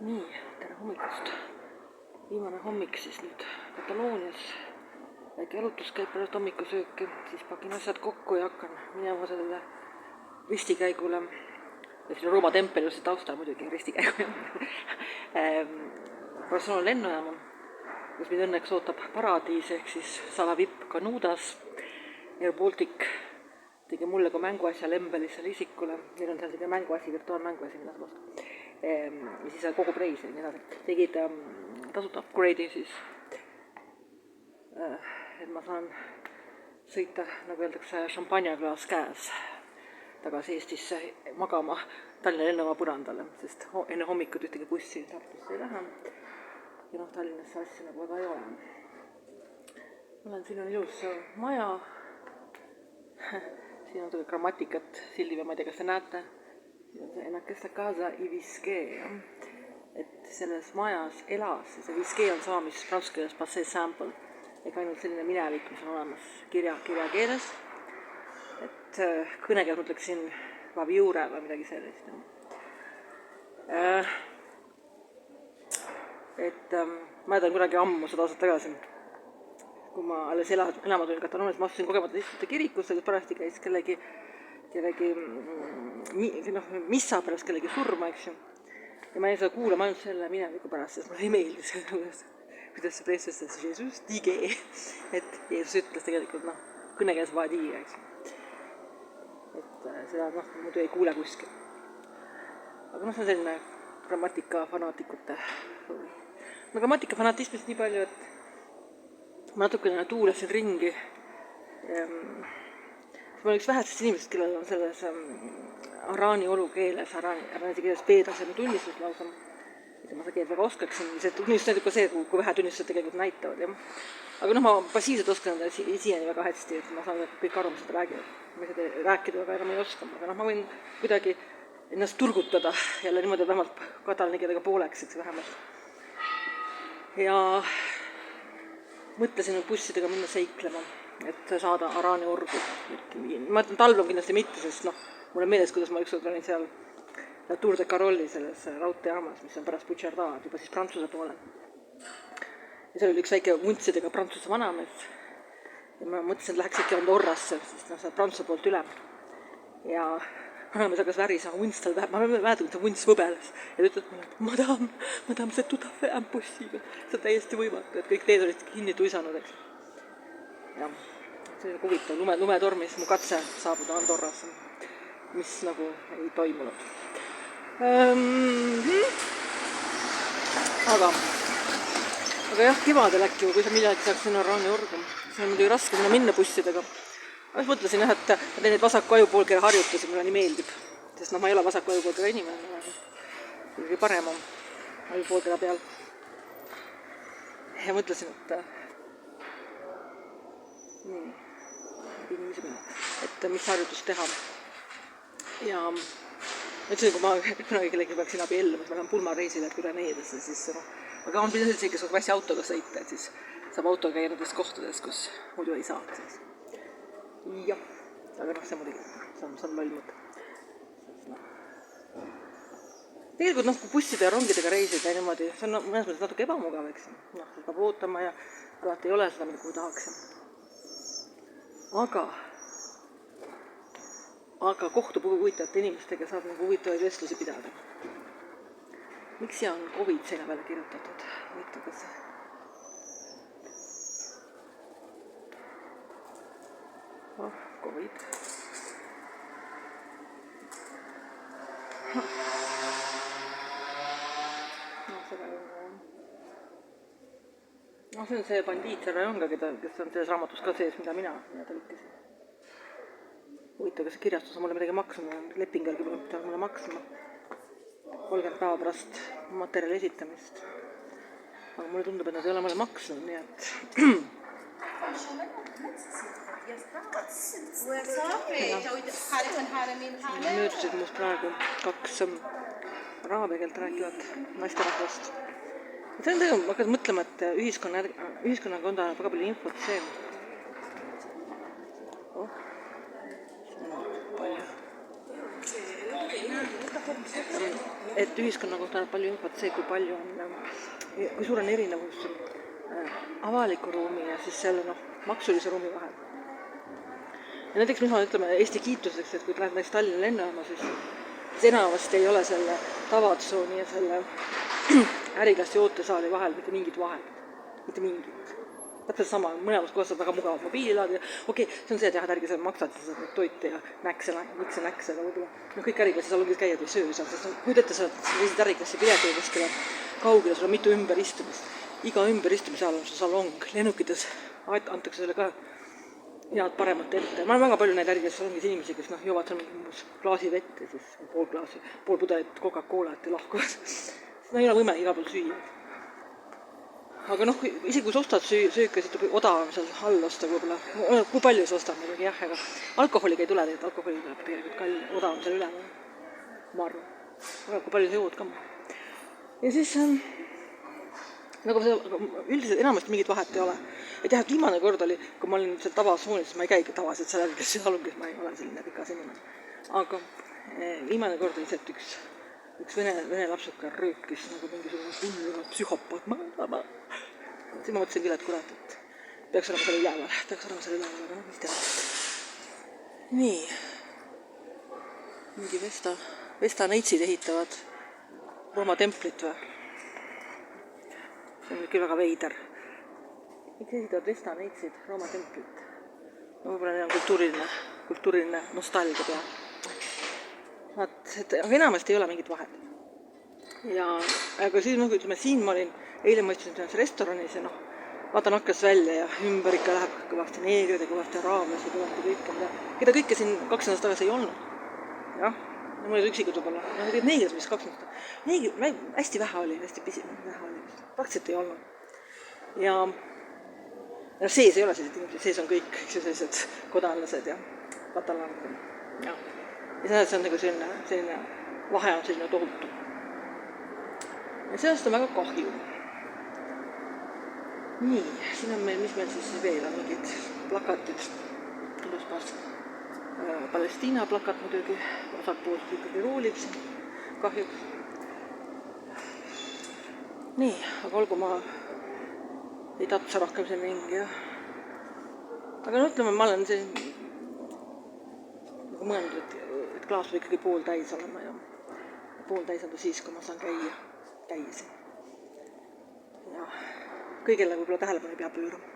Nii, tere hommikust. Viimane hommik siis nüüd Kataloonias. Väike jalutuskäib pärast hommikusööki, siis pakin asjad kokku ja hakkan minema sellele ristikäigule. Ja siin Rooma tempel just taustal muidugi ristikäigu. Barcelona lennujaama, kus mind õnneks ootab paradiis ehk siis Salavipp Canudas. Air Baltic tegi mulle kui mänguasja lembelisele isikule. Neil on seal selline mänguasi, virtuaalmänguasi, mida saab osta. Ja siis kogub reisi ja nii edasi. Tegid tasuta upgrade'i siis, et ma saan sõita, nagu öeldakse, šampanjaklaas käes tagasi Eestisse magama Tallinna lennujaama põrandale, sest enne hommikut ühtegi bussi Tartusse ei lähe ja Tallinnasse asja nagu väga ei ole. Siin on ilus maja, siin on seda grammatikat sildi või ma ei tea, kas te näete. Siin on see Enakesta Casa i Visqué, et selles majas elas, see Visqué on sama, mis prantsuse keeles passé simple, ega ainult selline minevik, mis on olemas kirja keeles, et kõnekeeles mõtleksin vaviure või midagi sellist. Et ma jätan kunagi ammu 100 aastat tagasi, kui ma alles elama tulin Kataloonias, ma astusin kogemata istute kirikusse, kus parasti käis kellegi missa pärast kellegi surma, eks ju. Ja ma ei saa kuulama ainult selle mineviku pärast, sest mulle ei meeldi see, kuidas see preestlastas Jesus dige, et Jeesus ütles tegelikult, kõnekeeles vaadii, eks ju. Et seda, muidu ei kuule kuskil. Aga see on selline grammatikafanatikute. No grammatikafanatismist nii palju, et ma natukene tuulasin ringi. Ma olen üks vähestest inimesest, kellel on selles araani olukeeles, araani keeles B-taseme tunnistus lausa, mida ma seda keelt väga oskaksin. See tunnistus näitab ka see, kui vähe tunnistused tegelikult näitavad. Ja. Aga ma passiivselt oskan siiani väga hästi, et ma saan kõik aru, mis seda räägivad. Ma seda rääkida väga enam ei oska, aga ma võin kuidagi ennast turgutada jälle niimoodi vähemalt katalani keelega pooleks, eks vähemalt. Ja mõtlesin bussidega minna seiklema, et saada araani orgu. Ma ütlen, talv on kindlasti mitte, sest mulle meeles, kuidas ma ükskord olin seal Tour de Carolli selles raudteejaamas, mis on pärast Puigcerdá, juba siis Prantsuse poolel. Ja seal oli üks väike vuntsidega Prantsuse vanamees. Ja ma mõtlesin, et läheks äkki Andorrasse, sest seal Prantsuse poolt üle. Ja vanamees hakkas värisema, vunts tal vähe, ma mäletan, et see vunts võbeles. Ja ta ütles mulle, madame, see tout à fait impossible. See on täiesti võimatu, et kõik teed olid kinni tuisanud, eks. Ja see oli huvitav lumetormis mu katse saabuda Andorrasse, mis nagu ei toimunud. Aga jah, kevadel äkki, kui sa millegi saaks sinna araani orgu. See on muidugi raske minna bussidega. Ma mõtlesin, et teen neid vasaku ajupoolkera harjutusi, mulle nii meeldib. Sest ma ei ole vasaku ajupoolkera inimene. Kõige parem on ajupoolkera peal. Ja mõtlesin, et mis harjutust teha. Ja ütlesin, kui ma kunagi kellegi peaksin abielluma, siis ma lähen pulmareisile Püreneedesse, siis aga on pidanud sellisega, kes klassi autoga sõita, et siis saab autoga käia nendes kohtades, kus muidu ei saaks. Jah, aga see muidugi, see on loll mõte. Tegelikult, kui busside ja rongidega reisida niimoodi, see on mõnes mõttes natuke ebamugav, eks. Seda peab ootama ja alati ei ole seda, mida kui tahaks. Aga kohtub huvitavate inimestega saab nagu huvitavaid vestlusi pidada. Miks siia on COVID seina peale kirjutatud? Huvitav, kas see? COVID. See on see bandiit seal rajonga, kes on selles raamatus ka sees, mida mina tõlkisin. Huvitav, kas see kirjastus on mulle midagi maksma, lepingelgi pole mulle maksma 30 päeva pärast materjali esitamist. Aga mulle tundub, et nad ei ole mulle maksnud, nii et möödusid muust praegu 2 araabia keelt rääkivat naisterahvast. See on tegelikult, ma hakkan mõtlema, et ühiskonnaga on väga palju infot see. et ühiskonna kohta annab palju infot see, kui palju on, kui suur on erinevus avaliku ruumi ja siis selle maksulise ruumi vahel. Ja näiteks mis ma ütleme Eesti kiituseks, et kui lähed näiteks Tallinna lennujaama, siis enamasti ei ole selle tavatsooni ja selle äriklassi ootesaali vahel mitte mingit vahet. Mitte mingit. Täpselt sama, mõlemas kohas on väga mugav mobiililaad ja okei, see on see, et jah, et ärge seal maksad, sa saad neid toite ja näkse, aga võib-olla kõik äriklassi salongis käiad ei söö seal, sest kujutete sa viisid äriklassi pileti kuskile kaugele, sul on mitu ümberistumist. Iga ümberistumise all on see salong, lennukites antakse selle ka head paremat ette. Ma olen väga palju neid äriklassi salongis inimesi, kes joovad seal mingi klaasi vett ja siis pool pudelit Coca-Colat ja lahkuvad. Ei ole võimalik igal pool süüa. Aga isegi kui sa ostad sööka, siis tuleb odavam seal all osta võib-olla. Kui palju sa ostad muidugi, jah, aga alkoholiga ei tule, alkoholi tuleb tegelikult odavam seal üle. Ma arvan. Aga kui palju sa jood ka. Ja siis üldiselt enamasti mingit vahet ei ole. Et jah, et viimane kord oli, kui ma olin seal tavasoonis, ma ei käigi tavaliselt seal äriklassi salongis, ma ei ole selline pikas inimene. Aga viimane kord oli see, et üks vene lapsuka röökis mingisugune psühhopaat. Siis ma mõtlesin küll, et kurat, et peaks olema selle üleval, aga mis teha. Nii. Mingi Vesta neitsid ehitavad Rooma templit või? See on küll väga veider. Miks ehitavad Vesta neitsid Rooma templit? Võib-olla neil on kultuuriline nostalgia peal. Aga enamasti ei ole mingit vahet. Aga siis, ütleme, siin ma olin, eile ma istusin selles restoranis ja vaatan hakkas välja ja ümber ikka läheb kõvasti neegrid ja kõvasti araablased ja kõvasti kõike, keda kõike siin 2 nädalat tagasi ei olnud. Jah, mõned üksikud võib-olla. Neegrid mis 2 nädalat. Neegrid hästi vähe oli, vähe oli. Praktiliselt ei olnud. Ja sees ei ole sellised inimesed, sees on kõik sellised kodanlased ja katalanid. Ja see on selline vahe on selline tohutu. Ja sellest on väga kahju. Nii, siin on meil, mis meil siis veel on mingid plakatid. Palestiina plakat muidugi, vasakpoolt ikkagi ruulib siin, kahjuks. Nii, aga olgu ma ei tatsa rohkem siin ringi. Aga ütleme, ma olen siin mõeldud, et klaas võib ikkagi pool täis olema ja pool täis on ta siis, kui ma saan käia siin. Ja kõigele võib-olla tähelepanu ei pea pöörama.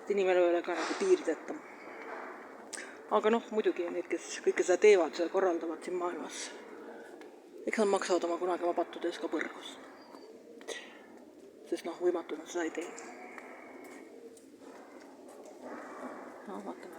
Inimene ei ole ka piirideta. Aga muidugi need, kes kõike seda teevad, seda korraldavad siin maailmas. Eks nad maksavad oma kunagi vabatudes ka põrgus. Sest võimatud nad seda ei tee. Vaatame.